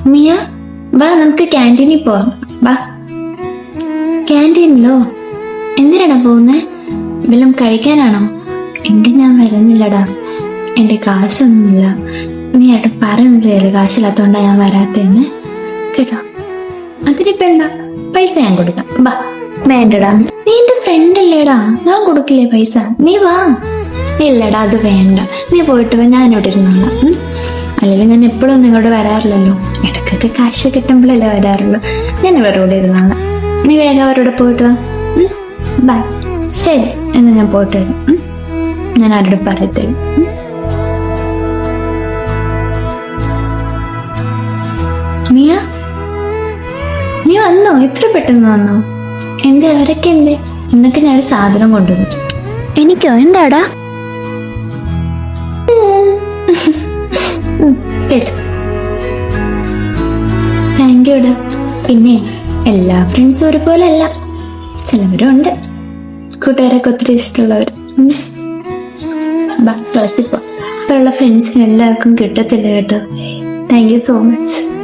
മിയ, വാ നമുക്ക് ക്യാൻറ്റീനിൽ പോവാം. വാ. ക്യാൻറ്റീനിലോ? എന്തിനാടാ പോകുന്നേ? വല്ലതും കഴിക്കാനാണോ? എങ്കിൽ ഞാൻ വരുന്നില്ലടാ, എന്റെ കാശൊന്നുമില്ല. നീ ആയിട്ട് പറയുന്നു ചെയ്യല്, കാശില്ലാത്തോണ്ടാ ഞാൻ വരാത്തേന്ന് കേട്ടോ. അതിനിപ്പോ എന്താ, പൈസ ഞാൻ കൊടുക്കാം. വാ. വേണ്ടടാ, നീ എന്റെ ഫ്രണ്ട് അല്ലേടാ, ഞാൻ കൊടുക്കില്ലേ പൈസ, നീ വാ. ഇല്ലടാ അത് വേണ്ട, നീ പോയിട്ട് വാ, ഞാൻ ഇവിടെ ഇരുന്നോളാം. അല്ലെങ്കിൽ ഞാൻ എപ്പോഴും നിങ്ങളോട് വരാറില്ലല്ലോ, ഇടയ്ക്കൊക്കെ കാശ് കിട്ടുമ്പോഴല്ലേ വരാറുള്ളൂ. ഞാൻ ഇവരോട് ഇരുന്നോളാം. നീ വേഗം അവരോട് പോയിട്ട് വാ. ബൈ. ശരി, എന്നാ ഞാൻ പോയിട്ട് വരും. ഞാൻ ആരോട് പറയത്തില്ല. മിയ, നീ വന്നോ? എത്ര പെട്ടെന്ന് വന്നോ? എന്റെ അവരൊക്കെ എന്തേ? എന്നൊക്കെ ഞാനൊരു സാധനം കൊണ്ടുവന്നു. എനിക്കോ? എന്താടാ? താങ്ക് യുടാ. പിന്നെ എല്ലാ ഫ്രണ്ട്സും ഒരുപോലെ അല്ല, ചിലവരുണ്ട് കൂട്ടുകാരൊക്കെ ഒത്തിരി ഇഷ്ടമുള്ളവർ. ക്ലാസ്സിൽ പോ. ഇപ്പോഴുള്ള ഫ്രണ്ട്സിന് എല്ലാവർക്കും കിട്ടത്തില്ല കേട്ടോ. Thank you so much.